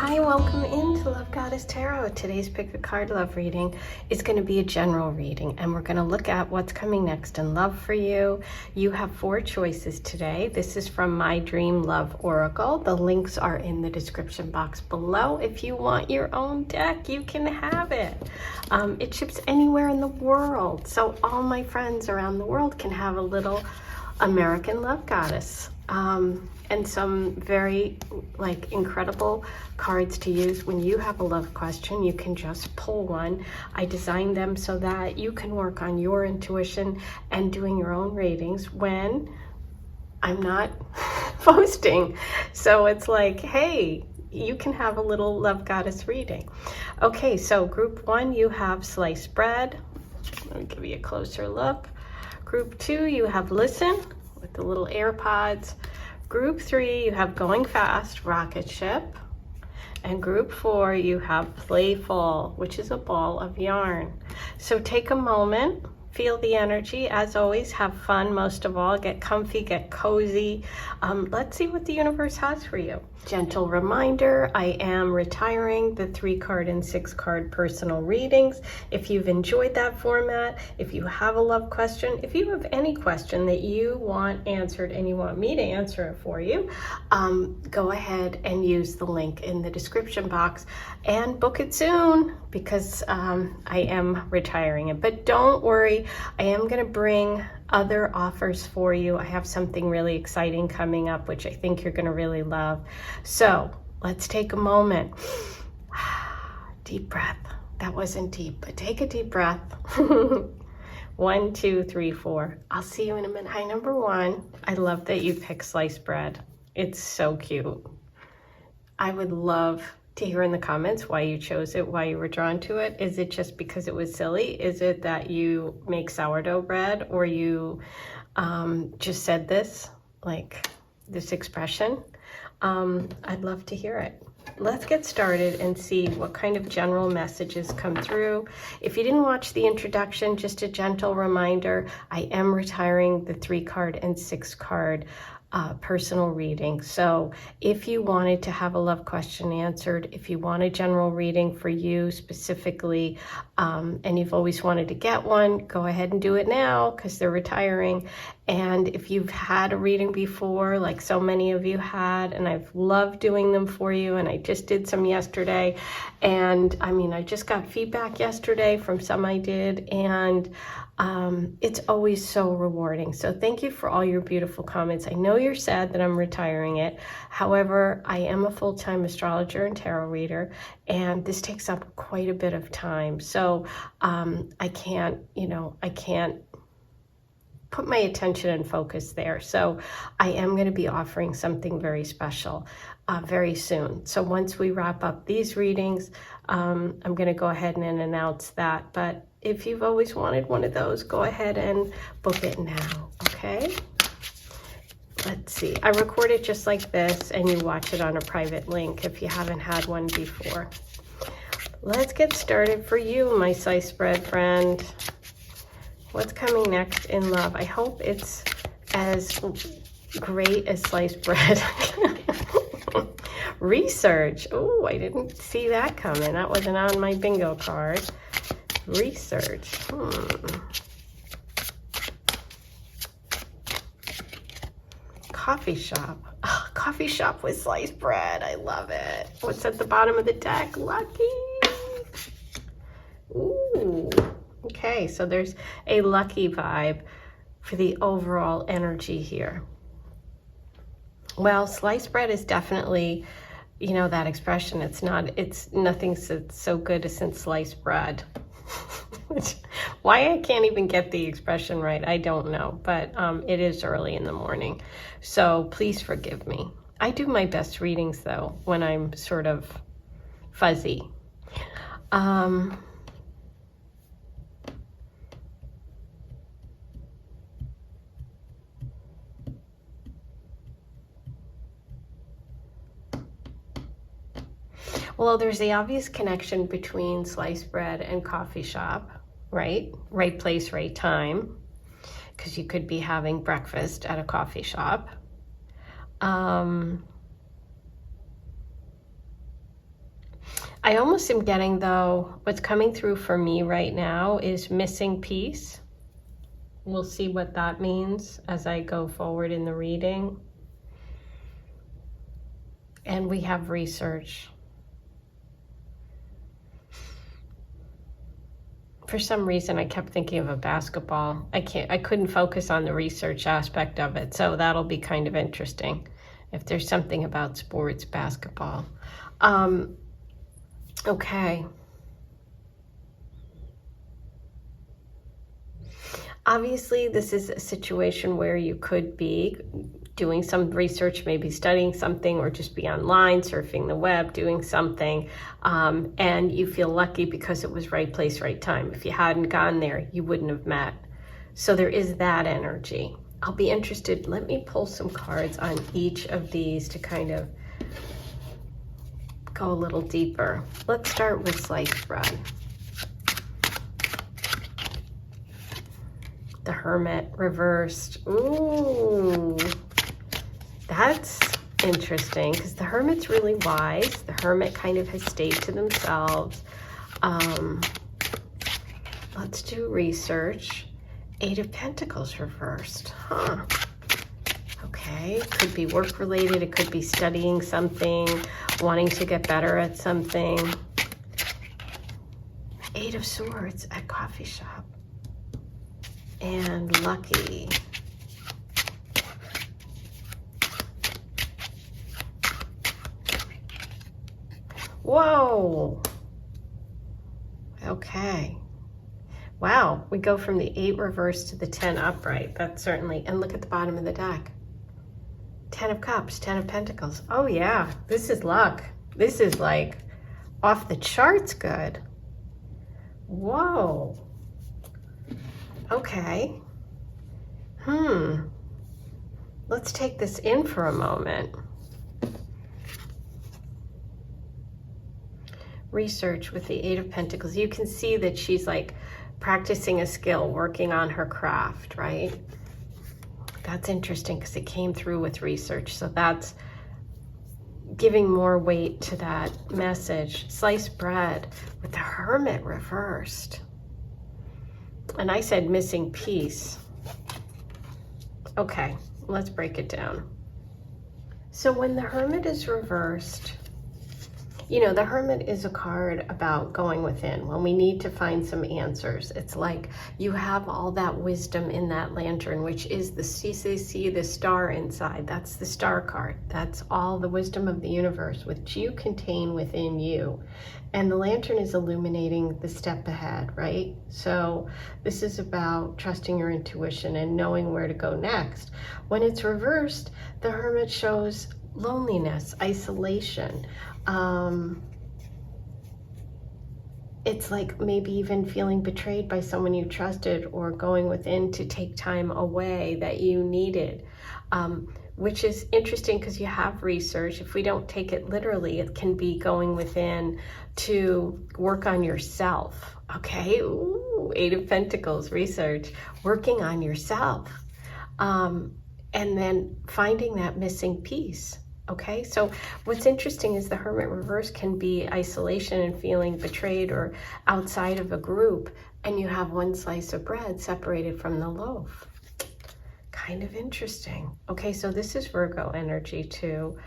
Hi, welcome into Love Goddess Tarot. Today's Pick a Card Love reading is going to be a general reading, and we're going to look at what's coming next in love for you. You have 4 choices today. This is from My Dream Love Oracle. The links are in the description box below. If you want your own deck, you can have it. It ships anywhere in the world, so all my friends around the world can have a little American love goddess. And some very incredible cards to use when you have a love question. You can just pull one. I designed them so that you can work on your intuition and doing your own readings when I'm not posting. So it's like, hey, you can have a little love goddess reading. Okay, so group 1, you have sliced bread. Let me give you a closer look. Group 2, you have listen with the little AirPods. Group 3, you have going fast, rocket ship. And group 4, you have playful, which is a ball of yarn. So take a moment, feel the energy. As always, have fun. Most of all, get comfy, get cozy. Let's see what the universe has for you. Gentle reminder, I am retiring the 3-card and 6-card personal readings. If you've enjoyed that format, if you have a love question, if you have any question that you want answered and you want me to answer it for you, go ahead and use the link in the description box and book it soon because I am retiring it. But don't worry, I am going to bring other offers for you. I have something really exciting coming up, which I think you're going to really love. So let's take a moment. Deep breath. That wasn't deep, but take a deep breath. 1, 2, 3, 4. I'll see you in a minute. Hi, number 1. I love that you pick sliced bread. It's so cute. I would love to hear in the comments why you chose it, why you were drawn to it. Is it just because it was silly? Is it that you make sourdough bread, or you just said this, like this expression? I'd love to hear it. Let's get started and see what kind of general messages come through. If you didn't watch the introduction, just a gentle reminder, I am retiring the 3-card and 6-card personal reading. So if you wanted to have a love question answered, if you want a general reading for you specifically, and you've always wanted to get one, go ahead and do it now because they're retiring. And if you've had a reading before, like so many of you had, and I've loved doing them for you, and I just did some yesterday, and I mean, I just got feedback yesterday from some I did, and it's always so rewarding. So thank you for all your beautiful comments. I know you're sad that I'm retiring it. However, I am a full-time astrologer and tarot reader, and this takes up quite a bit of time. So I can't put my attention and focus there. So I am going to be offering something very special very soon. So once we wrap up these readings, I'm going to go ahead and announce that. But if you've always wanted one of those, go ahead and book it now, okay? Let's see. I record it just like this, and you watch it on a private link if you haven't had one before. Let's get started for you, my sliced bread friend. What's coming next in love? I hope it's as great as sliced bread. Research. Oh, I didn't see that coming. That wasn't on my bingo card. Research. Coffee shop. Oh, coffee shop with sliced bread. I love it. What's at the bottom of the deck? Lucky. Ooh. Okay, so there's a lucky vibe for the overall energy here. Well, sliced bread is definitely, you know, that expression. It's nothing so good as since sliced bread. Why I can't even get the expression right, I don't know, but it is early in the morning, so please forgive me. I do my best readings though when I'm sort of fuzzy. Well, there's the obvious connection between sliced bread and coffee shop, right? Right place, right time, because you could be having breakfast at a coffee shop. I almost am getting, though, what's coming through for me right now is missing piece. We'll see what that means as I go forward in the reading. And we have research. For some reason, I kept thinking of a basketball. I couldn't focus on the research aspect of it, so that'll be kind of interesting if there's something about sports, basketball. Okay. Obviously, this is a situation where you could be doing some research, maybe studying something, or just be online, surfing the web, doing something, and you feel lucky because it was right place, right time. If you hadn't gone there, you wouldn't have met. So there is that energy. I'll be interested. Let me pull some cards on each of these to kind of go a little deeper. Let's start with sliced bread. The Hermit reversed. Ooh, that's interesting because the Hermit's really wise. The Hermit kind of has stayed to themselves. Let's do research. Eight of Pentacles reversed. Huh. Okay, could be work related. It could be studying something, wanting to get better at something. Eight of Swords at coffee shop. And lucky. Whoa. Okay. Wow, we go from the 8 reverse to the 10 upright. That's certainly, and look at the bottom of the deck. 10 of Cups, 10 of Pentacles. Oh yeah, this is luck. This is like off the charts good. Whoa. Okay. Let's take this in for a moment. Research with the 8 of Pentacles. You can see that she's like practicing a skill, working on her craft, right? That's interesting because it came through with research. So that's giving more weight to that message. Sliced bread with the Hermit reversed. And I said missing piece. Okay, let's break it down. So when the Hermit is reversed, you know, the Hermit is a card about going within. When we need to find some answers, it's like you have all that wisdom in that lantern, which is the CCC, the star inside. That's the star card. That's all the wisdom of the universe, which you contain within you. And the lantern is illuminating the step ahead, right? So this is about trusting your intuition and knowing where to go next. When it's reversed, the Hermit shows loneliness, isolation. It's like maybe even feeling betrayed by someone you trusted, or going within to take time away that you needed, which is interesting because you have research. If we don't take it literally, it can be going within to work on yourself. Okay, ooh, 8 of Pentacles, research, working on yourself, and then finding that missing piece. Okay, so what's interesting is the Hermit reverse can be isolation and feeling betrayed or outside of a group, and you have one slice of bread separated from the loaf. Kind of interesting. Okay, so this is Virgo energy too.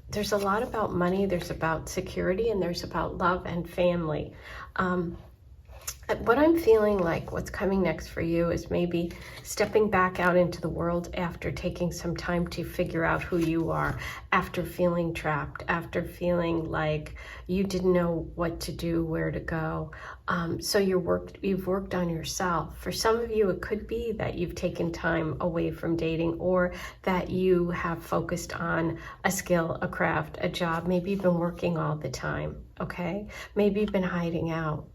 There's a lot about money, there's about security, and there's about love and family. What I'm feeling like what's coming next for you is maybe stepping back out into the world after taking some time to figure out who you are, after feeling trapped, after feeling like you didn't know what to do, where to go. So you've worked on yourself. For some of you, it could be that you've taken time away from dating, or that you have focused on a skill, a craft, a job. Maybe you've been working all the time, okay? Maybe you've been hiding out.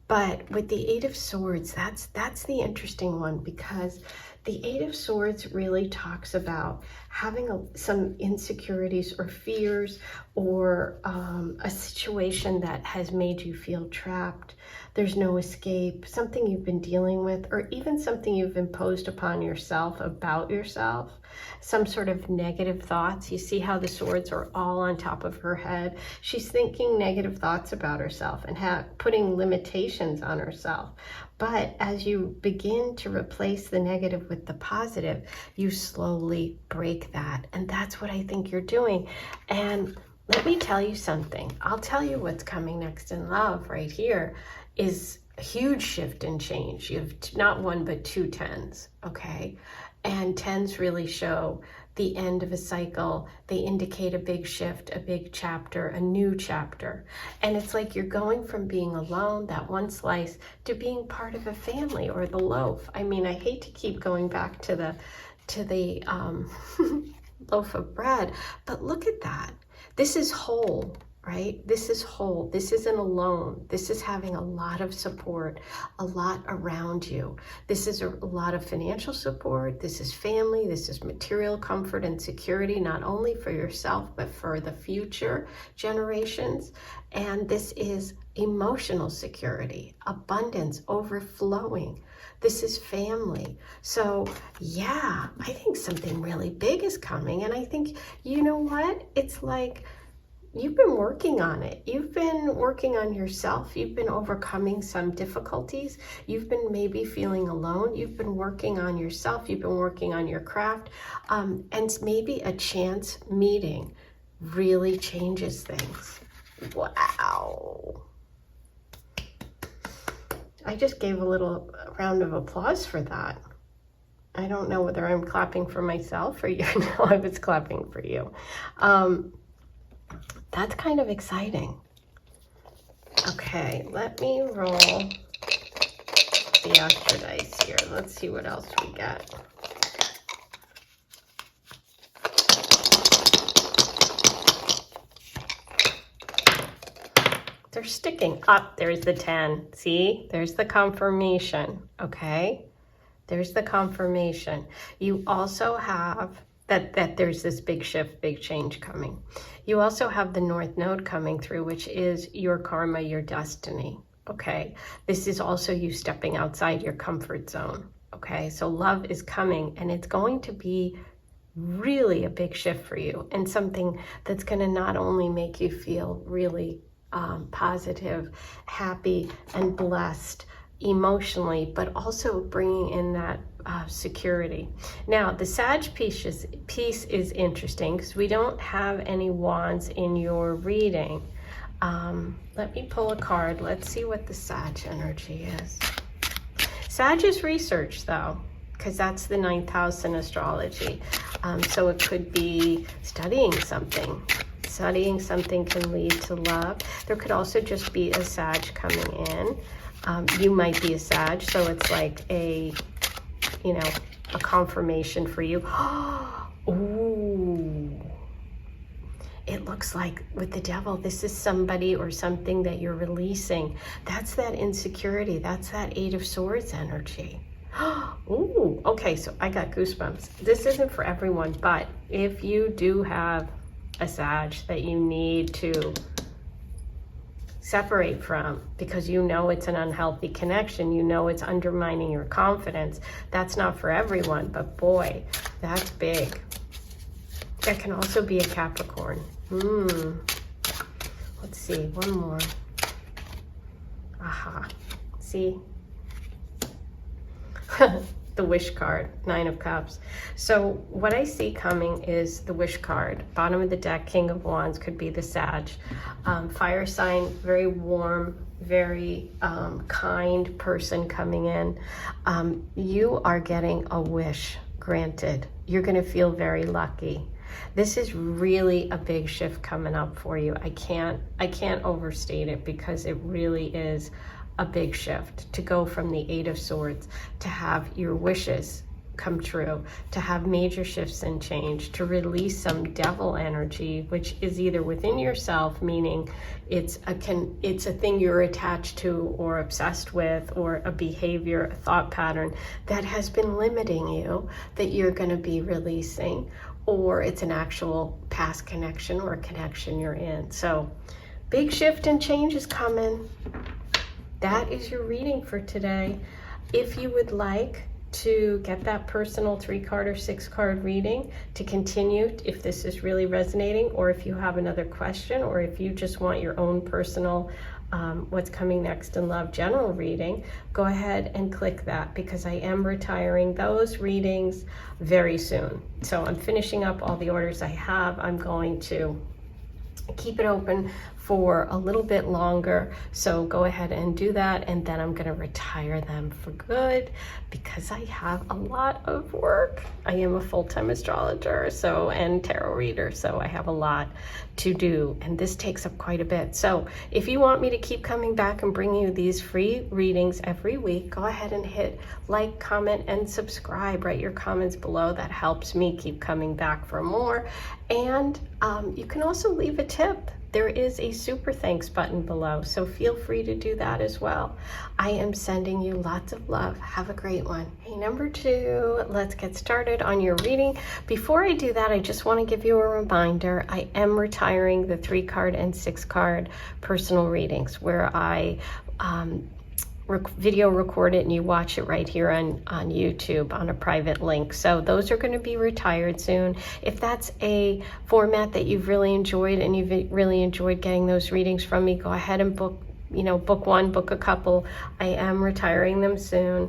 But with the 8 of Swords, that's the interesting one, because The Eight of Swords really talks about having some insecurities or fears, or a situation that has made you feel trapped. There's no escape, something you've been dealing with, or even something you've imposed upon yourself about yourself, some sort of negative thoughts. You see how the swords are all on top of her head. She's thinking negative thoughts about herself and putting limitations on herself. But as you begin to replace the negative with the positive, you slowly break that. And that's what I think you're doing. And let me tell you something. I'll tell you what's coming next in love right here is a huge shift and change. You have not one, but two tens, okay? And tens really show the end of a cycle. They indicate a big shift, a big chapter, a new chapter. And it's like you're going from being alone, that one slice, to being part of a family, or the loaf. I mean, I hate to keep going back to the loaf of bread, but look at that. This is whole, right? This is whole. This isn't alone. This is having a lot of support, a lot around you. This is a lot of financial support. This is family. This is material comfort and security, not only for yourself, but for the future generations. And this is emotional security, abundance, overflowing. This is family. So yeah, I think something really big is coming. And I think, you know what? It's like, you've been working on it. You've been working on yourself. You've been overcoming some difficulties. You've been maybe feeling alone. You've been working on yourself. You've been working on your craft. And maybe a chance meeting really changes things. Wow. I just gave a little round of applause for that. I don't know whether I'm clapping for myself or you. No, I was clapping for you. That's kind of exciting. Okay, let me roll the extra dice here. Let's see what else we get. They're sticking up. There's the 10. See, there's the confirmation. Okay, there's the confirmation. You also have that there's this big shift, big change coming. You also have the North Node coming through, which is your karma, your destiny. Okay, this is also you stepping outside your comfort zone. Okay, so love is coming, and it's going to be really a big shift for you, and something that's going to not only make you feel really positive, happy, and blessed emotionally, but also bringing in that security. Now, the Sag piece is interesting because we don't have any wands in your reading. Let me pull a card. Let's see what the Sag energy is. Sag is research, though, because that's the 9th house in astrology. So it could be studying something. Studying something can lead to love. There could also just be a Sag coming in. You might be a Sag, so it's like a confirmation for you. Ooh. It looks like with the Devil, this is somebody or something that you're releasing. That's that insecurity. That's that 8 of Swords energy. Ooh, okay, so I got goosebumps. This isn't for everyone, but if you do have a Sag that you need to separate from because you know it's an unhealthy connection, you know it's undermining your confidence, that's not for everyone, but boy, that's big. That can also be a Capricorn. Let's see, one more. Aha, see? The Wish card, 9 of Cups. So what I see coming is the Wish card. Bottom of the deck, King of Wands, could be the Sag. Fire sign, very warm, very kind person coming in. You are getting a wish granted. You're going to feel very lucky. This is really a big shift coming up for you. I can't overstate it because it really is a big shift to go from the 8 of Swords to have your wishes come true, to have major shifts and change, to release some devil energy, which is either within yourself, meaning it's a thing you're attached to or obsessed with, or a behavior, a thought pattern that has been limiting you, that you're going to be releasing, or it's an actual past connection or a connection you're in. So big shift and change is coming. That is your reading for today. If you would like to get that personal 3-card or 6-card reading to continue, if this is really resonating, or if you have another question, or if you just want your own personal what's coming next in love general reading, go ahead and click that, because I am retiring those readings very soon. So I'm finishing up all the orders I have. I'm going to keep it open for a little bit longer, so go ahead and do that, and then I'm going to retire them for good, because I have a lot of work. I am a full-time astrologer and tarot reader, so I have a lot to do, and this takes up quite a bit. So if you want me to keep coming back and bringing you these free readings every week, go ahead and hit like, comment, and subscribe. Write your comments below. That helps me keep coming back for more. And you can also leave a tip. There is a super thanks button below, so feel free to do that as well. I am sending you lots of love. Have a great one. Hey, number 2, let's get started on your reading. Before I do that, I just want to give you a reminder. I am retiring the 3-card and 6-card personal readings, where I video record it and you watch it right here on YouTube on a private link. So those are going to be retired soon. If that's a format that you've really enjoyed and you've really enjoyed getting those readings from me, go ahead and book one, book a couple. I am retiring them soon.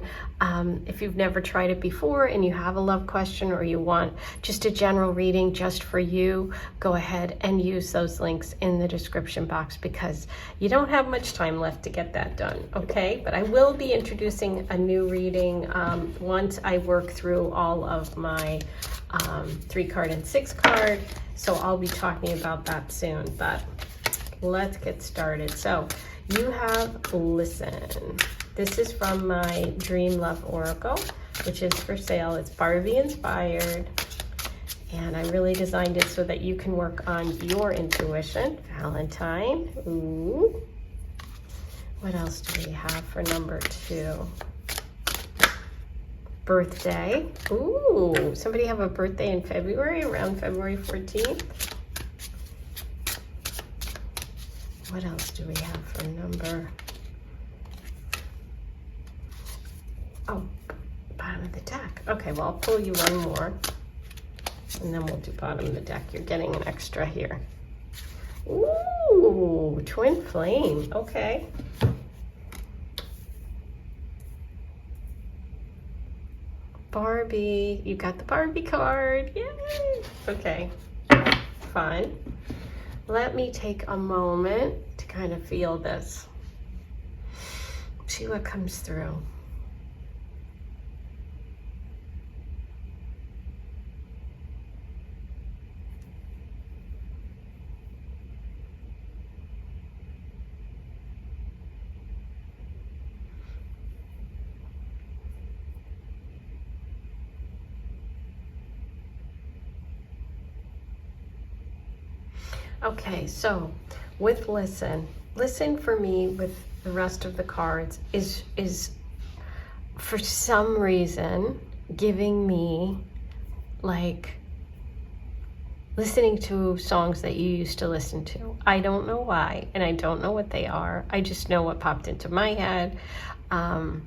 If you've never tried it before and you have a love question, or you want just a general reading just for you, go ahead and use those links in the description box, because you don't have much time left to get that done, okay? But I will be introducing a new reading once I work through all of my 3-card and 6-card. So I'll be talking about that soon, but let's get started. So you have Listen. This is from my Dream Love Oracle, which is for sale. It's Barbie inspired, and I really designed it so that you can work on your intuition. Valentine. Ooh. What else do we have for number 2? Birthday. Ooh, somebody have a birthday in February, around February 14th. What else do we have for number? Oh, bottom of the deck. Okay, well, I'll pull you one more, and then we'll do bottom of the deck. You're getting an extra here. Ooh, twin flame. Okay. Barbie. You got the Barbie card. Yay! Okay. Fun. Let me take a moment to kind of feel this. See what comes through. Okay, so with Listen for me with the rest of the cards is for some reason giving me like listening to songs that you used to listen to. I don't know why, and I don't know what they are. I just know what popped into my head. And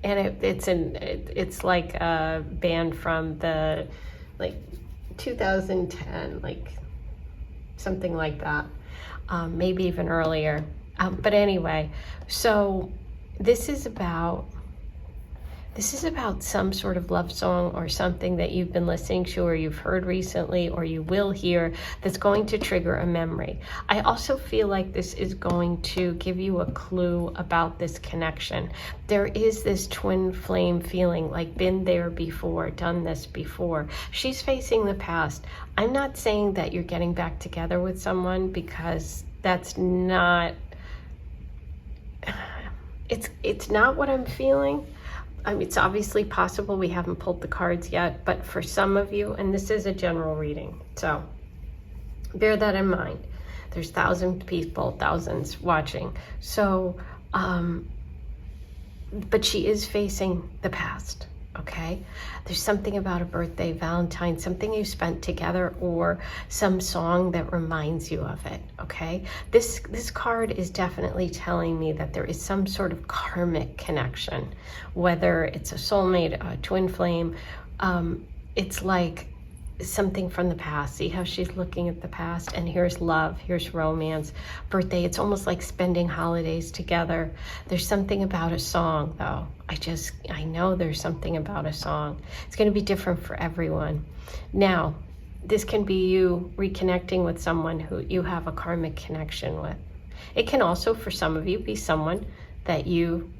it's like a band from the like 2010, like something like that, maybe even earlier. But anyway, so this is about some sort of love song or something that you've been listening to, or you've heard recently, or you will hear, that's going to trigger a memory. I also feel like this is going to give you a clue about this connection. There is this twin flame feeling, like been there before, done this before. She's facing the past. I'm not saying that you're getting back together with someone, because that's not, it's not what I'm feeling. I mean, it's obviously possible, we haven't pulled the cards yet, but for some of you, and this is a general reading, so bear that in mind. There's thousands watching. So, but she is facing the past, okay? There's something about a birthday, Valentine, something you spent together, or some song that reminds you of it, okay? This card is definitely telling me that there is some sort of karmic connection, whether it's a soulmate, a twin flame. It's like something from the past. See how she's looking at the past? And here's love, here's romance, birthday. It's almost like spending holidays together. There's something about a song, though. I know there's something about a song. It's going to be different for everyone. Now, this can be you reconnecting with someone who you have a karmic connection with. It can also, for some of you, be someone that you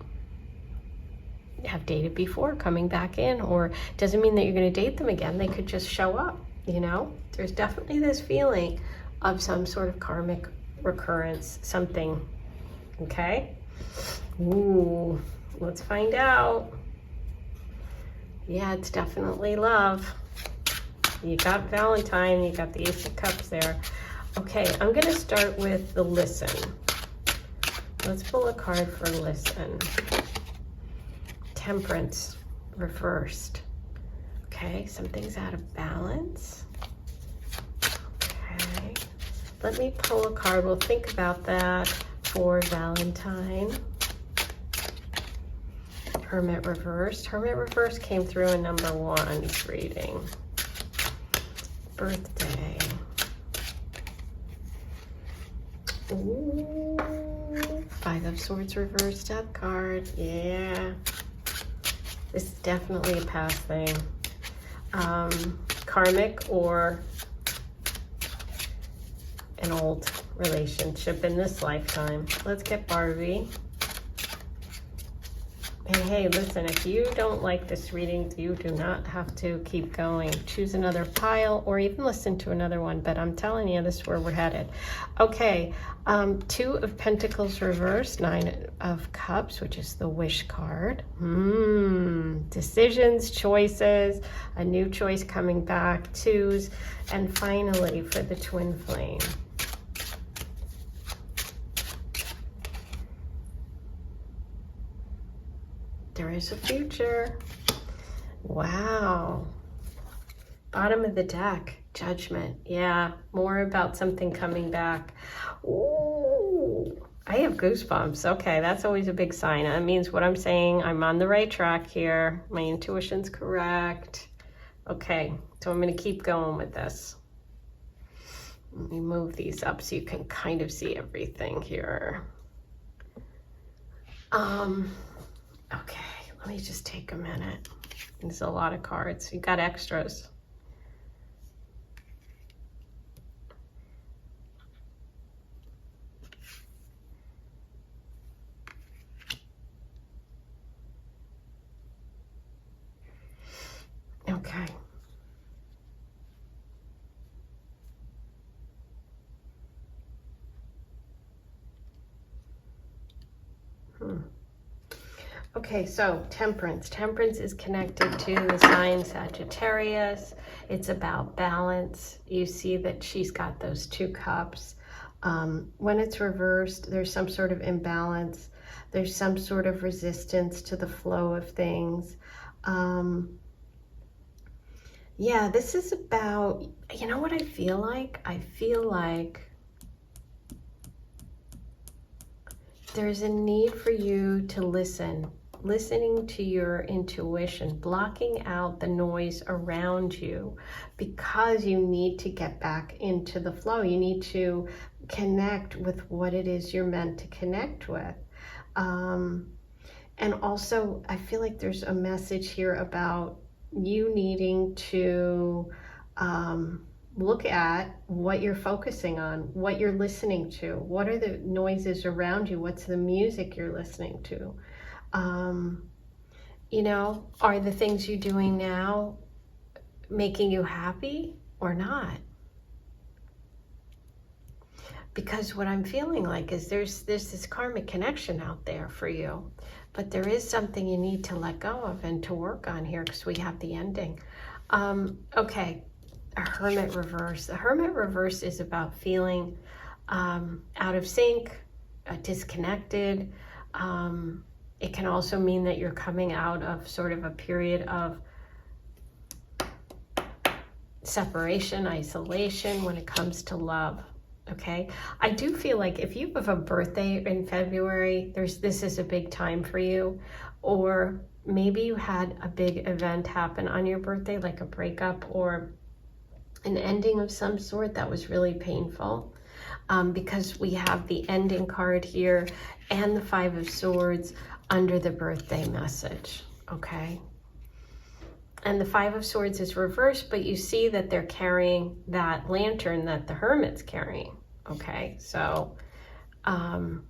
have dated before coming back in, or doesn't mean that you're going to date them again. They could just show up, you know? There's definitely this feeling of some sort of karmic recurrence, something, okay? Ooh, let's find out. Yeah, it's definitely love. You got Valentine, you got the Ace of Cups there. Okay, I'm going to start with the listen. Let's pull a card for listen. Temperance reversed. Okay, something's out of balance. Okay, let me pull a card. We'll think about that for Valentine. Hermit reversed. Hermit reversed came through in number 1's reading. Birthday. Ooh, 5 of Swords reversed, Death card. Yeah. This is definitely a past thing. Karmic or an old relationship in this lifetime. Let's get Barbie. And hey, listen, if you don't like this reading, you do not have to keep going. Choose another pile or even listen to another one, but I'm telling you, this is where we're headed. Okay, 2 of Pentacles reversed, 9 of Cups, which is the Wish card. Decisions, choices, a new choice coming back, 2s, and finally for the Twin Flame. There is a future. Wow. Bottom of the deck, Judgment. Yeah, more about something coming back. Ooh, I have goosebumps. Okay, that's always a big sign. That means what I'm saying, I'm on the right track here. My intuition's correct. Okay, so I'm going to keep going with this. Let me move these up so you can kind of see everything here. Okay, let me just take a minute. There's a lot of cards. You got extras. Okay. Okay, so Temperance. Temperance is connected to the sign Sagittarius. It's about balance. You see that she's got those 2 cups. When it's reversed, there's some sort of imbalance. There's some sort of resistance to the flow of things. Yeah, this is about, you know what I feel like? I feel like there's a need for you to listen. Listening to your intuition, blocking out the noise around you, because you need to get back into the flow. You need to connect with what it is you're meant to connect with. And also, I feel like there's a message here about you needing to look at what you're focusing on, what you're listening to, what are the noises around you, what's the music you're listening to. You know, are the things you're doing now making you happy or not? because what I'm feeling like is there's this karmic connection out there for you, but there is something you need to let go of and to work on here, because we have the ending. Okay, a Hermit reverse. The Hermit reverse is about feeling out of sync, disconnected. It can also mean that you're coming out of sort of a period of separation, isolation when it comes to love. Okay, I do feel like if you have a birthday in February, this is a big time for you, or maybe you had a big event happen on your birthday, like a breakup or an ending of some sort that was really painful, because we have the ending card here and the Five of Swords under the birthday message. Okay, and the Five of Swords is reversed, but you see that they're carrying that lantern that the Hermit's carrying. Okay, so, and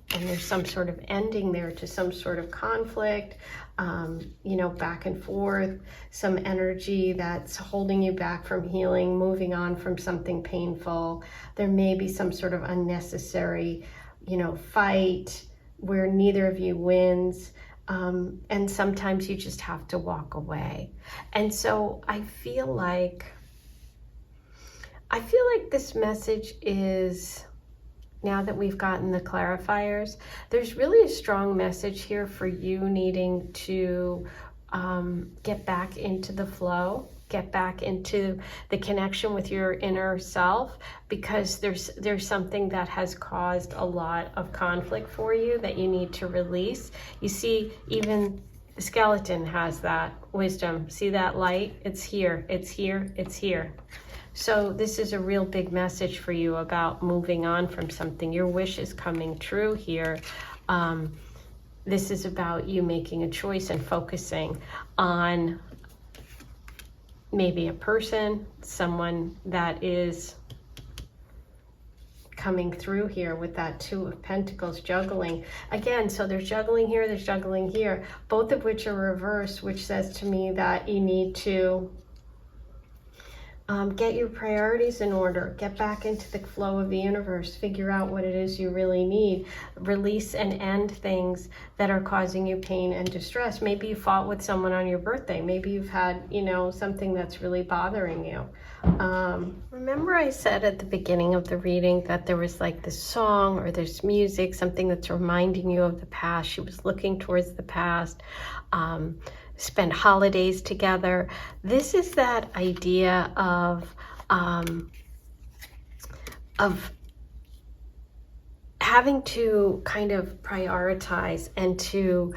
there's some sort of ending there to some sort of conflict, you know, back and forth, some energy that's holding you back from healing, moving on from something painful. There may be some sort of unnecessary, you know, fight where neither of you wins. And sometimes you just have to walk away. And so I feel like this message is, now that we've gotten the clarifiers, there's really a strong message here for you needing to get back into the flow, get back into the connection with your inner self, because there's something that has caused a lot of conflict for you that you need to release. You see, even the skeleton has that wisdom. See that light? It's here, it's here, it's here. So this is a real big message for you about moving on from something. Your wish is coming true here. This is about you making a choice and focusing on maybe a person, someone that is coming through here with that Two of Pentacles, juggling. Again, so there's juggling here, there's juggling here, both of which are reversed, which says to me that you need to get your priorities in order, get back into the flow of the universe, figure out what it is you really need, release and end things that are causing you pain and distress. Maybe you fought with someone on your birthday. Maybe you've had, you know, something that's really bothering you. Remember I said at the beginning of the reading that there was like this song or there's music, something that's reminding you of the past. She was looking towards the past. Spend holidays together. This is that idea of having to kind of prioritize and to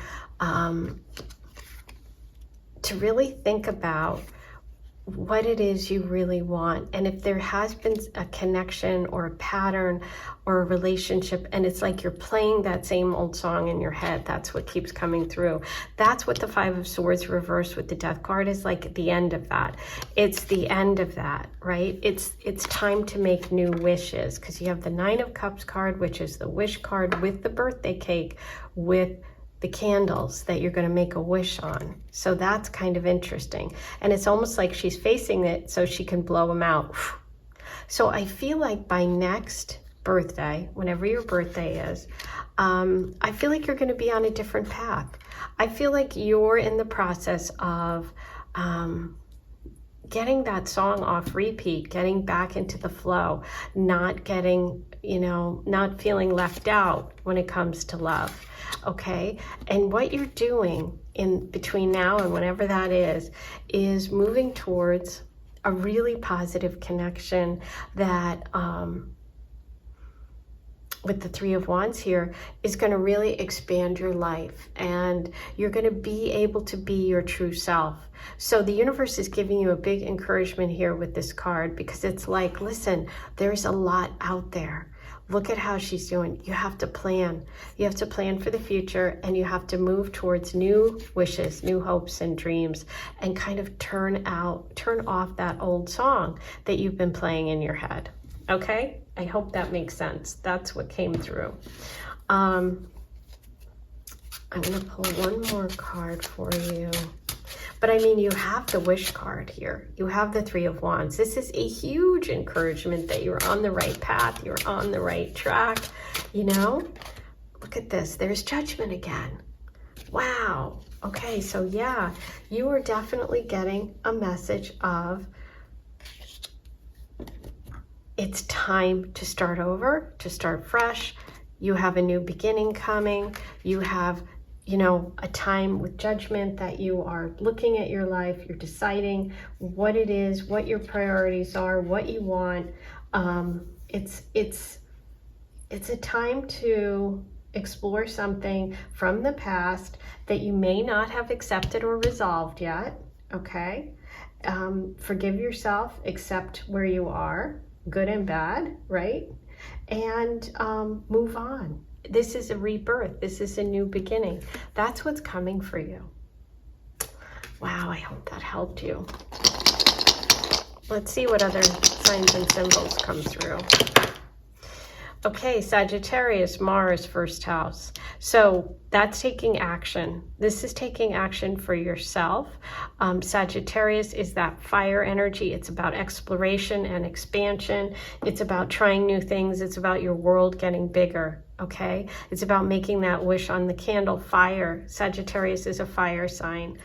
really think about what it is you really want. And if there has been a connection or a pattern or a relationship, and it's like you're playing that same old song in your head, that's what keeps coming through. That's what the Five of Swords reversed with the Death card is like at the end of that. It's the end of that, right? It's time to make new wishes, because you have the Nine of Cups card, which is the wish card with the birthday cake, with the candles that you're going to make a wish on. So that's kind of interesting. And it's almost like she's facing it so she can blow them out. So I feel like by next birthday, whenever your birthday is, I feel like you're going to be on a different path. I feel like you're in the process of getting that song off repeat, getting back into the flow, not getting, you know, not feeling left out when it comes to love. Okay, and what you're doing in between now and whenever that is moving towards a really positive connection that with the Three of Wands here is going to really expand your life, and you're going to be able to be your true self. So the universe is giving you a big encouragement here with this card, because it's like, listen, there's a lot out there. Look at how she's doing. You have to plan. You have to plan for the future, and you have to move towards new wishes, new hopes and dreams, and kind of turn off that old song that you've been playing in your head. Okay? I hope that makes sense. That's what came through. I'm going to pull one more card for you. But I mean, you have the wish card here. You have the Three of Wands. This is a huge encouragement that you're on the right path. You're on the right track. You know, look at this. There's Judgment again. Wow. Okay, so yeah, you are definitely getting a message of it's time to start over, to start fresh. You have a new beginning coming. You have, you know, a time with Judgment that you are looking at your life. You're deciding what it is, what your priorities are, what you want. It's a time to explore something from the past that you may not have accepted or resolved yet, okay? Forgive yourself, accept where you are, good and bad, right? And move on. This is a rebirth. This is a new beginning. That's what's coming for you. Wow, I hope that helped you. Let's see what other signs and symbols come through. Okay, Sagittarius, Mars, first house. So that's taking action. This is taking action for yourself. Sagittarius is that fire energy. It's about exploration and expansion. It's about trying new things. It's about your world getting bigger. Okay, it's about making that wish on the candle. Fire. Sagittarius is a fire sign.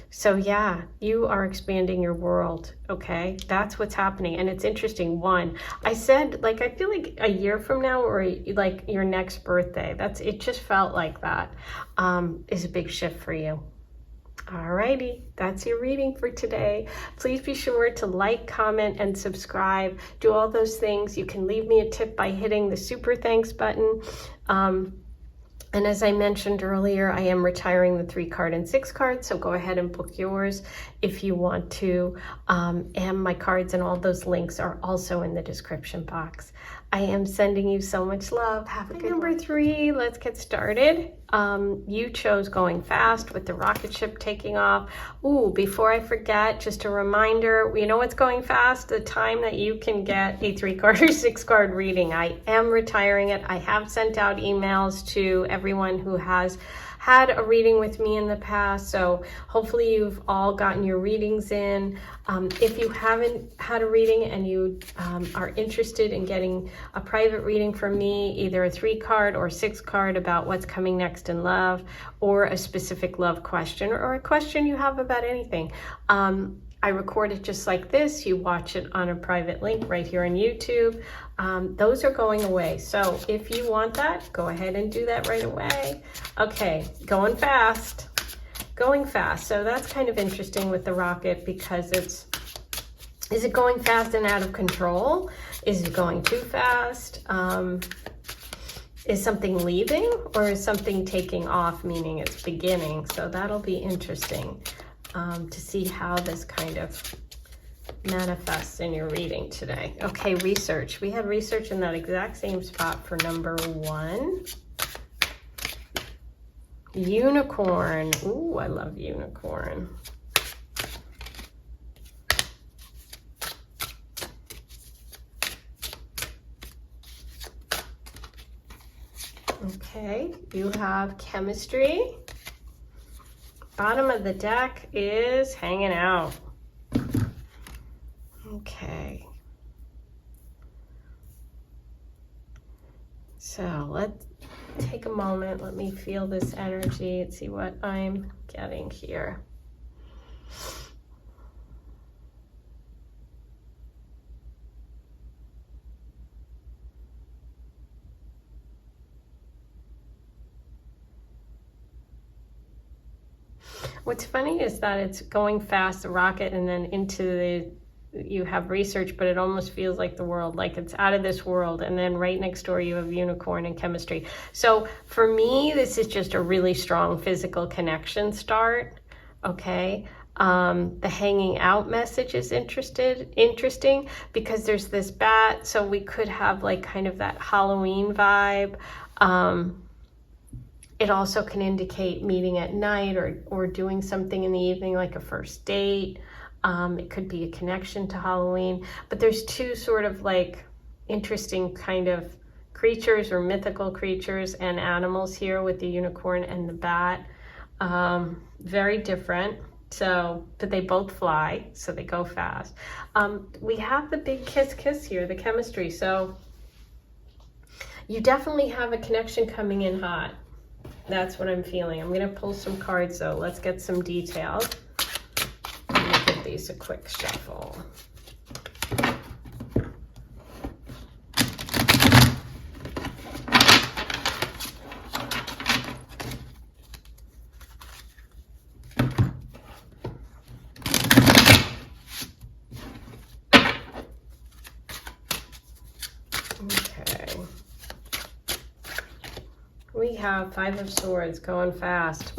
So yeah, you are expanding your world. Okay, that's what's happening. And it's interesting. One, I said, like, I feel like a year from now, or like your next birthday, it just felt like that is a big shift for you. Alrighty, that's your reading for today. Please be sure to like, comment, and subscribe. Do all those things. You can leave me a tip by hitting the super thanks button. And as I mentioned earlier, I am retiring the 3-card and 6-card, so go ahead and book yours if you want to. And my cards and all those links are also in the description box. I am sending you so much love. Have a good number 3. Let's get started. You chose going fast with the rocket ship taking off. Ooh, before I forget, just a reminder, you know what's going fast? The time that you can get a 3-card or 6-card reading. I am retiring it. I have sent out emails to everyone who has had a reading with me in the past, so hopefully you've all gotten your readings in. If you haven't had a reading and you are interested in getting a private reading from me, either a 3-card or 6-card about what's coming next in love, or a specific love question, or a question you have about anything, I record it just like this. You watch it on a private link right here on YouTube. Those are going away. So if you want that, go ahead and do that right away. Okay, going fast. Going fast. So that's kind of interesting with the rocket, because is it going fast and out of control? Is it going too fast? Is something leaving, or is something taking off, meaning it's beginning? So that'll be interesting. To see how this kind of manifests in your reading today. Okay, research. We had research in that exact same spot for number 1. Unicorn. Ooh, I love unicorn. Okay, you have chemistry. Bottom of the deck is hanging out. Okay. So let's take a moment. Let me feel this energy and see what I'm getting here. What's funny is that it's going fast, the rocket, and then into you have research, but it almost feels like the world, like it's out of this world. And then right next door, you have unicorn and chemistry. So for me, this is just a really strong physical connection start. Okay. The hanging out message is interesting because there's this bat. So we could have like kind of that Halloween vibe. It also can indicate meeting at night or doing something in the evening, like a first date. It could be a connection to Halloween, but there's two sort of like interesting kind of creatures or mythical creatures and animals here with the unicorn and the bat. Very different So, but they both fly, so they go fast. We have the big kiss here, the chemistry. So you definitely have a connection coming in hot. That's what I'm feeling. I'm going to pull some cards though. Let's get some detail. Let me give these a quick shuffle. Okay. We have Five of Swords going fast.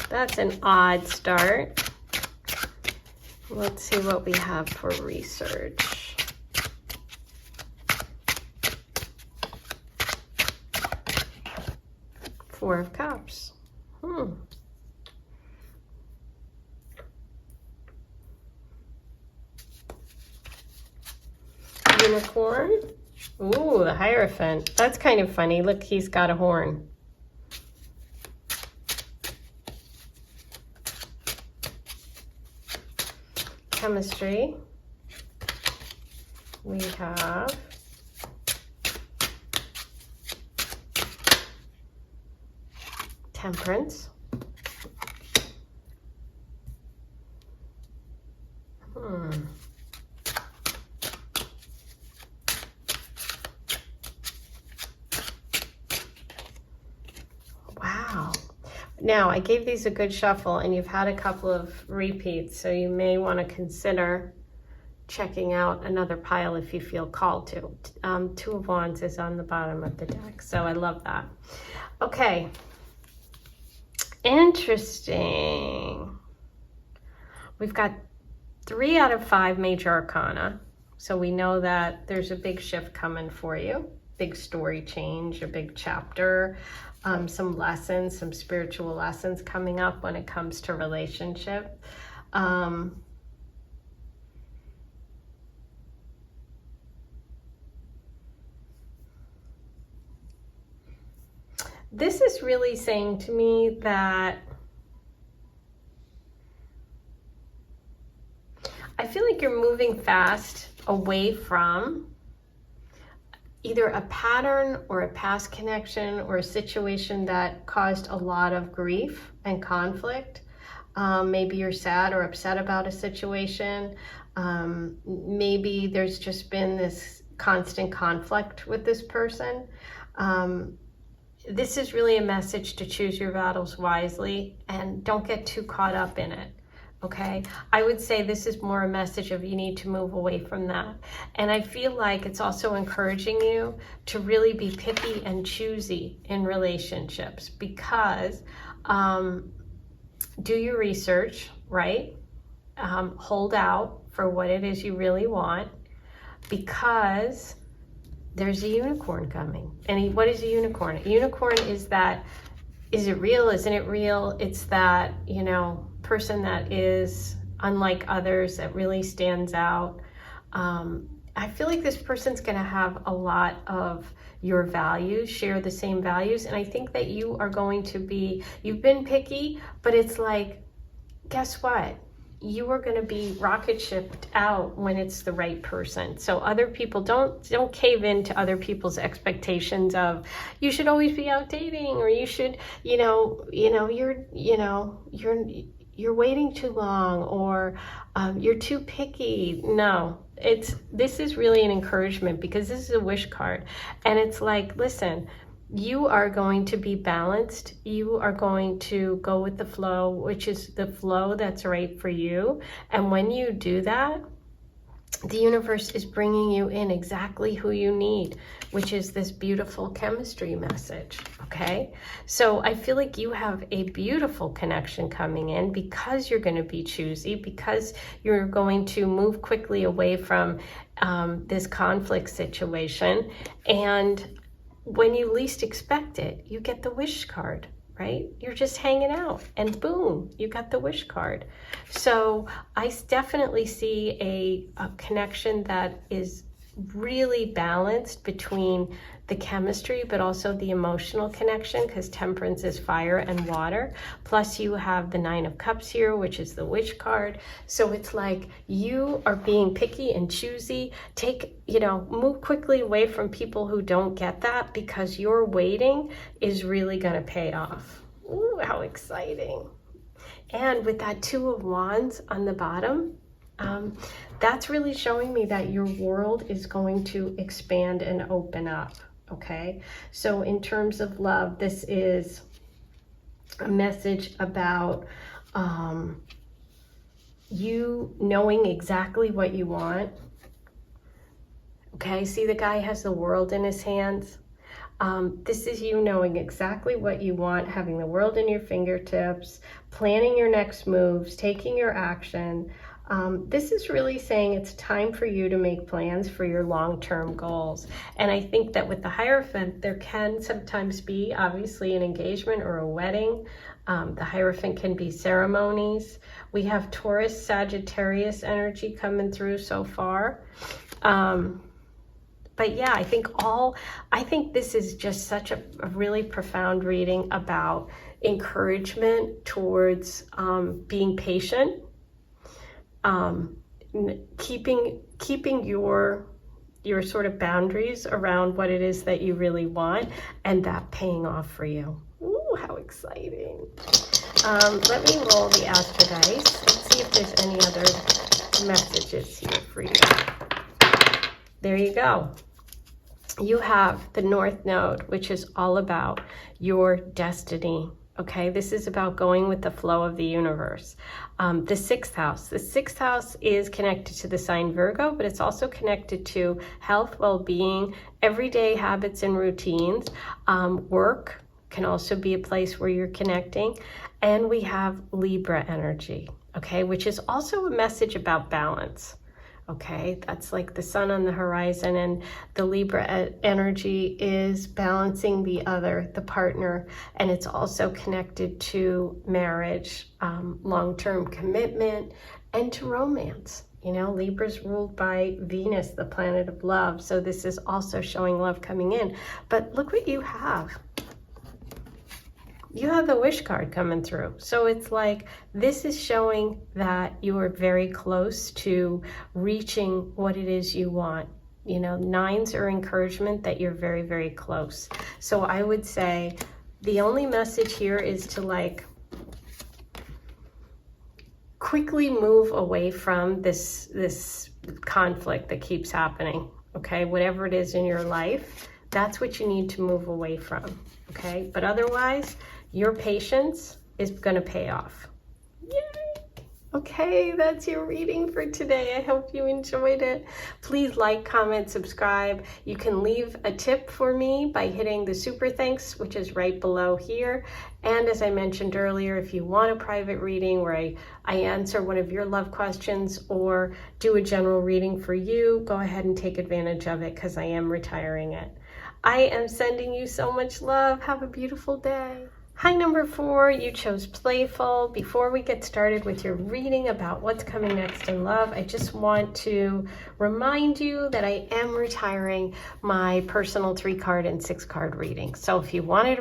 That's an odd start. Let's see what we have for research. Four of Cups. Unicorn. Ooh, the Hierophant. That's kind of funny. Look, he's got a horn. Chemistry. We have Temperance. Wow. Now, I gave these a good shuffle, and you've had a couple of repeats, so you may want to consider checking out another pile if you feel called to. Two of Wands is on the bottom of the deck, so I love that. Okay. Interesting. We've got 3 out of 5 major arcana, so we know that there's a big shift coming for you, big story change, a big chapter, some lessons, some spiritual lessons coming up when it comes to relationship. This is really saying to me that I feel like you're moving fast away from either a pattern or a past connection or a situation that caused a lot of grief and conflict. Maybe you're sad or upset about a situation. Maybe there's just been this constant conflict with this person. This is really a message to choose your battles wisely and don't get too caught up in it. Okay, I would say this is more a message of you need to move away from that. And I feel like it's also encouraging you to really be picky and choosy in relationships, because do your research, right? Hold out for what it is you really want, because there's a unicorn coming. And what is a unicorn? A unicorn is that, is it real? Isn't it real? It's that, you know, person that is unlike others, that really stands out. I feel like this person's going to have a lot of your values, share the same values. And I think that you are going to be, you've been picky, but it's like, guess what? You are going to be rocket shipped out when it's the right person. So other people, don't cave into other people's expectations of you should always be out dating, or you should, you're waiting too long, or you're too picky. No, this is really an encouragement, because this is a wish card, and it's like, listen, you are going to be balanced. You are going to go with the flow, which is the flow that's right for you. And when you do that, the universe is bringing you in exactly who you need, which is this beautiful chemistry message, okay? So I feel like you have a beautiful connection coming in, because you're going to be choosy, because you're going to move quickly away from this conflict situation. And when you least expect it, you get the wish card, right? You're just hanging out and boom, you got the wish card. So I definitely see a connection that is really balanced between the chemistry but also the emotional connection, because Temperance is fire and water. Plus you have the Nine of Cups here, which is the Witch card. So it's like you are being picky and choosy. Move quickly away from people who don't get that, because your waiting is really going to pay off. Ooh, how exciting. And with that Two of Wands on the bottom, that's really showing me that your world is going to expand and open up, okay? So in terms of love, this is a message about you knowing exactly what you want, okay? See, the guy has the world in his hands. This is you knowing exactly what you want, having the world in your fingertips, planning your next moves, taking your action. This is really saying it's time for you to make plans for your long-term goals. And I think that with the Hierophant, there can sometimes be obviously an engagement or a wedding. The Hierophant can be ceremonies. We have Taurus, Sagittarius energy coming through so far. But yeah, I think this is just such a really profound reading about encouragement towards being patient, keeping your sort of boundaries around what it is that you really want, and that paying off for you. Ooh, how exciting. Let me roll the Astro dice and see if there's any other messages here for you. There you go. You have the North Node, which is all about your destiny. Okay, this is about going with the flow of the universe. The sixth house. The sixth house is connected to the sign Virgo, but it's also connected to health, well-being, everyday habits and routines. Work can also be a place where you're connecting. And we have Libra energy, okay, which is also a message about balance. Okay, that's like the sun on the horizon, and the Libra energy is balancing the partner, and it's also connected to marriage, long-term commitment, and to romance. You know, Libra's ruled by Venus, the planet of love, so this is also showing love coming in. But look what you have. You have the Wish card coming through. So it's like, this is showing that you are very close to reaching what it is you want. You know, nines are encouragement that you're very, very close. So I would say the only message here is to like quickly move away from this conflict that keeps happening. Okay, whatever it is in your life, that's what you need to move away from. Okay, but otherwise, your patience is going to pay off. Yay! Okay, that's your reading for today. I hope you enjoyed it. Please like, comment, subscribe. You can leave a tip for me by hitting the super thanks, which is right below here. And as I mentioned earlier, if you want a private reading where I answer one of your love questions or do a general reading for you, go ahead and take advantage of it, because I am retiring it. I am sending you so much love. Have a beautiful day. Hi, number 4, you chose playful. Before we get started with your reading about what's coming next in love, I just want to remind you that I am retiring my personal 3-card and 6-card reading. So if you want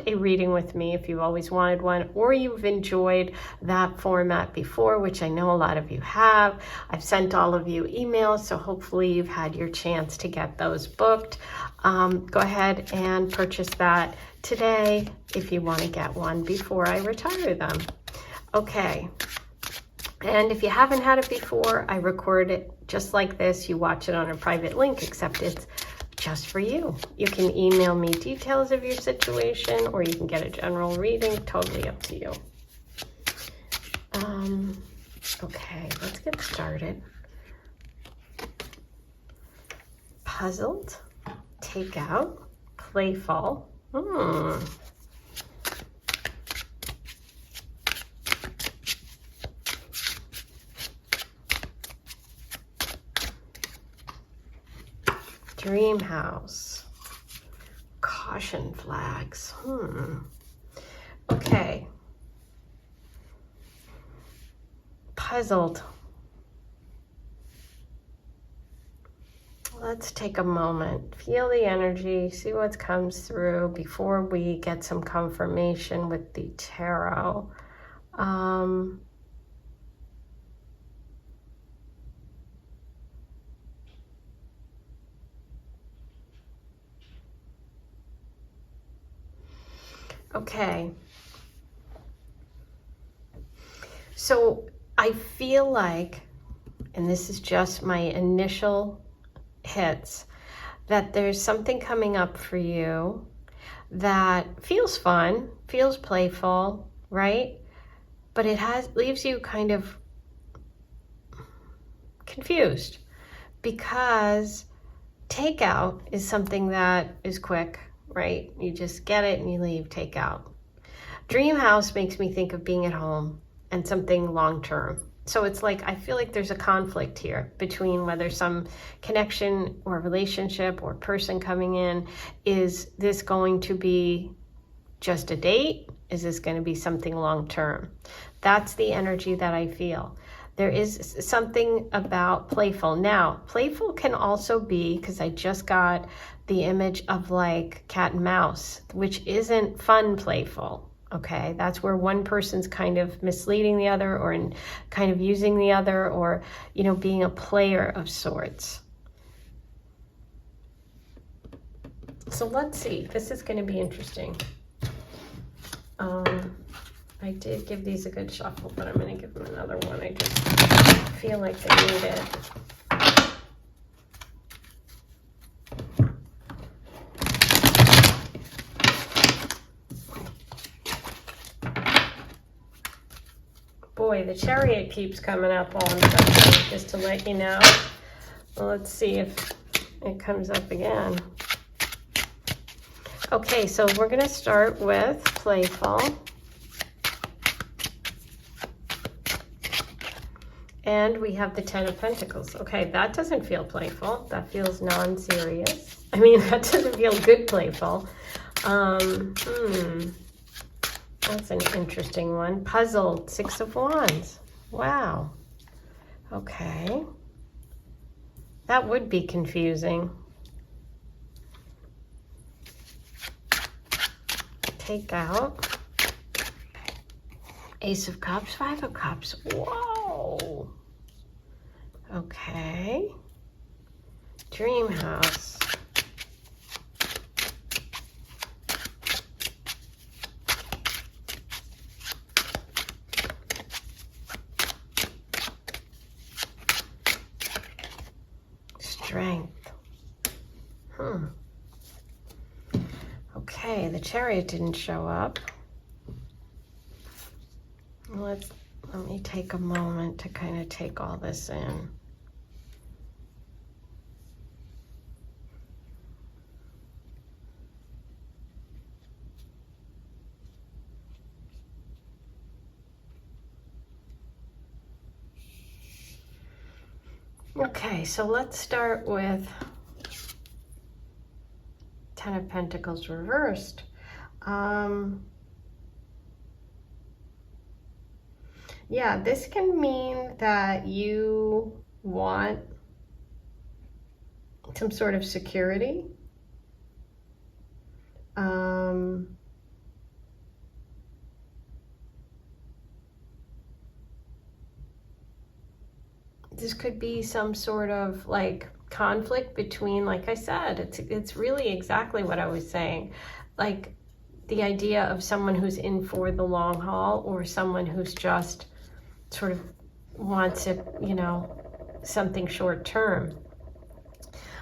a reading with me, if you've always wanted one, or you've enjoyed that format before, which I know a lot of you have, I've sent all of you emails, so hopefully you've had your chance to get those booked. Go ahead and purchase that today if you want to get one before I retire them. Okay, and if you haven't had it before, I record it just like this. You watch it on a private link, except it's just for you. You can email me details of your situation, or you can get a general reading, totally up to you. Okay, let's get started. Puzzled, take out, playful. Dream house. Caution flags. Okay. Puzzled. let's take a moment, feel the energy, see what comes through before we get some confirmation with the tarot. Okay. So I feel like, and this is just my initial hits, that there's something coming up for you that feels fun, feels playful, right? But it leaves you kind of confused, because takeout is something that is quick, right? You just get it and you leave, takeout. Dream house makes me think of being at home and something long-term. So it's like, I feel like there's a conflict here between whether some connection or relationship or person coming in, is this going to be just a date? Is this going to be something long-term? That's the energy that I feel. There is something about playful. Now, playful can also be, because I just got the image of like cat and mouse, which isn't fun playful. Okay, that's where one person's kind of misleading the other, or kind of using the other, or, you know, being a player of sorts. So let's see, this is going to be interesting. I did give these a good shuffle, but I'm going to give them another one. I just feel like they need it. Boy, the Chariot keeps coming up all of a sudden, just to let you know. Well, let's see if it comes up again. Okay, so we're going to start with playful. And we have the Ten of Pentacles. Okay, that doesn't feel playful. That feels non-serious. I mean, that doesn't feel good playful. That's an interesting one. Puzzled, Six of Wands. Wow. Okay. That would be confusing. Take out. Ace of Cups, Five of Cups. Whoa. Okay. Dream house. Strength. Okay, the Chariot didn't show up. Let me take a moment to kind of take all this in. Okay, so let's start with Ten of Pentacles reversed. Yeah, this can mean that you want some sort of security. This could be some sort of like conflict between, like I said, it's really exactly what I was saying. Like the idea of someone who's in for the long haul, or someone who's just sort of wants it, you know, something short term.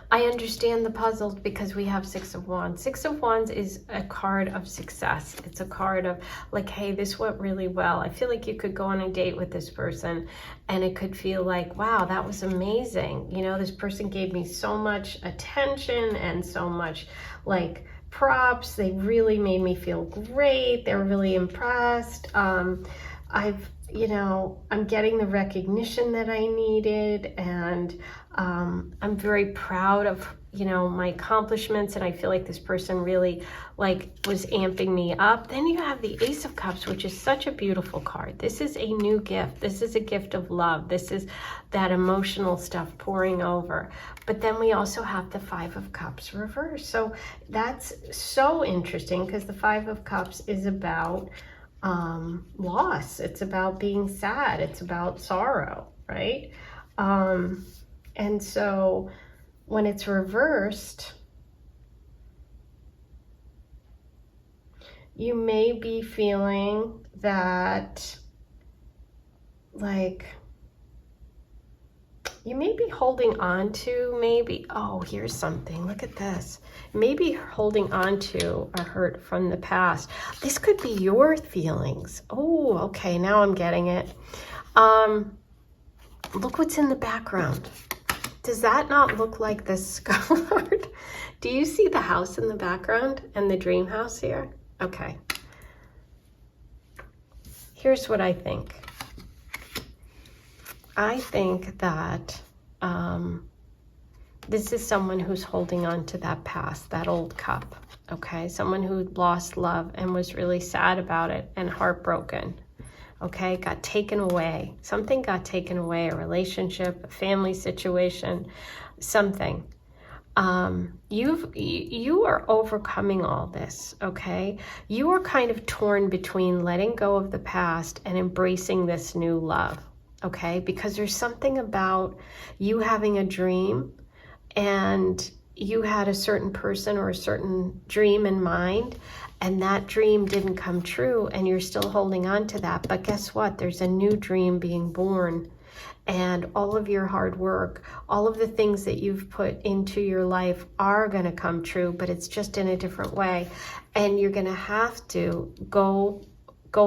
I understand the puzzles because we have Six of Wands. Six of Wands is a card of success. It's a card of like, hey, this went really well. I feel like you could go on a date with this person and it could feel like, wow, that was amazing. You know, this person gave me so much attention and so much like props. They really made me feel great. They were really impressed. I've you know, I'm getting the recognition that I needed, and I'm very proud of, you know, my accomplishments, and I feel like this person really like was amping me up. Then you have the Ace of Cups, which is such a beautiful card. This is a new gift. This is a gift of love. This is that emotional stuff pouring over. But then we also have the Five of Cups reversed. So that's so interesting, because the Five of Cups is about loss. It's about being sad. It's about sorrow, right? And so when it's reversed, you may be feeling that, like, you may be holding on to, maybe, oh, here's something, look at this. Maybe holding on to a hurt from the past. This could be your feelings. Oh, okay, now I'm getting it. Look what's in the background. Does that not look like this card? Do you see the house in the background and the dream house here? Okay. Here's what I think. I think that this is someone who's holding on to that past, that old cup, okay? Someone who lost love and was really sad about it and heartbroken, okay? Got taken away. Something got taken away, a relationship, a family situation, something. You are overcoming all this, okay? You are kind of torn between letting go of the past and embracing this new love. Okay, because there's something about you having a dream, and you had a certain person or a certain dream in mind, and that dream didn't come true, and you're still holding on to that. But guess what? There's a new dream being born, and all of your hard work, all of the things that you've put into your life are going to come true, but it's just in a different way. And you're going to have to go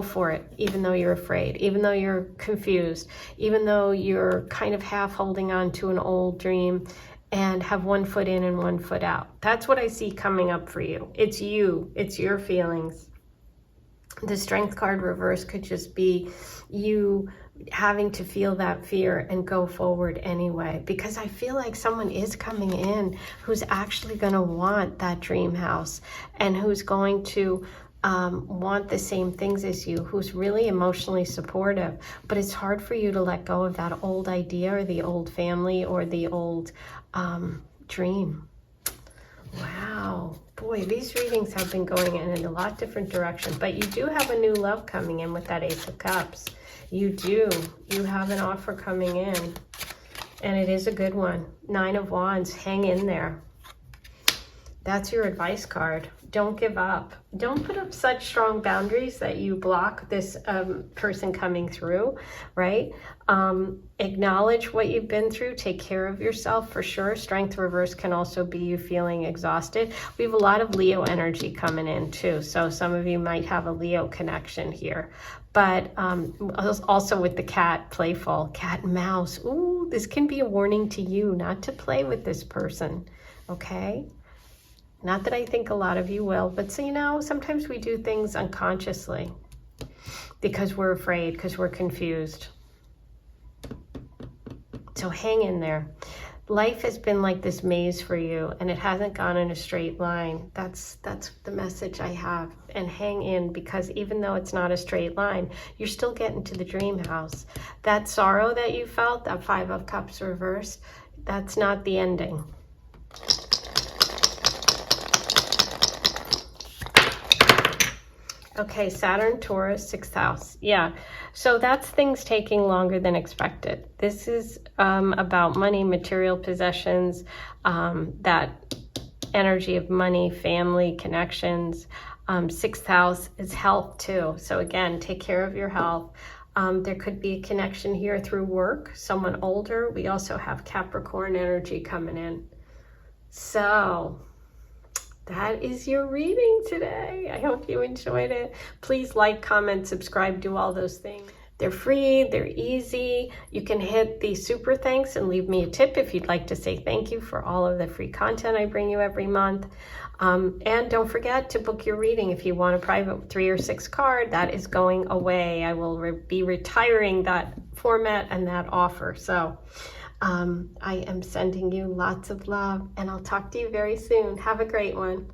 for it, even though you're afraid, even though you're confused, even though you're kind of half holding on to an old dream and have one foot in and one foot out. That's what I see coming up for you. It's you. It's your feelings. The Strength card reverse could just be you having to feel that fear and go forward anyway, because I feel like someone is coming in who's actually going to want that dream house, and who's going to want the same things as you, who's really emotionally supportive. But it's hard for you to let go of that old idea, or the old family, or the old dream. Wow, boy, these readings have been going in a lot different directions, but you do have a new love coming in with that Ace of Cups. You do. You have an offer coming in, and it is a good one. Nine of Wands, hang in there. That's your advice card. Don't give up. Don't put up such strong boundaries that you block this person coming through, right? Acknowledge what you've been through. Take care of yourself for sure. Strength reverse can also be you feeling exhausted. We have a lot of Leo energy coming in too. So some of you might have a Leo connection here. But also with the cat, playful, cat and mouse. Ooh, this can be a warning to you not to play with this person, okay? Not that I think a lot of you will, but so, you know, sometimes we do things unconsciously because we're afraid, because we're confused. So hang in there. Life has been like this maze for you, and it hasn't gone in a straight line. That's the message I have. And hang in, because even though it's not a straight line, you're still getting to the dream house. That sorrow that you felt, that Five of Cups reversed, that's not the ending. Okay, Saturn, Taurus, 6th house. Yeah, so that's things taking longer than expected. This is about money, material possessions, that energy of money, family, connections. 6th house is health too. So again, take care of your health. There could be a connection here through work, someone older. We also have Capricorn energy coming in. So that is your reading today. I hope you enjoyed it. Please like, comment, subscribe, do all those things. They're free, they're easy. You can hit the super thanks and leave me a tip if you'd like to say thank you for all of the free content I bring you every month. And don't forget to book your reading if you want a private 3 or 6 card. That is going away. I will be retiring that format and that offer. So I am sending you lots of love, and I'll talk to you very soon. Have a great one.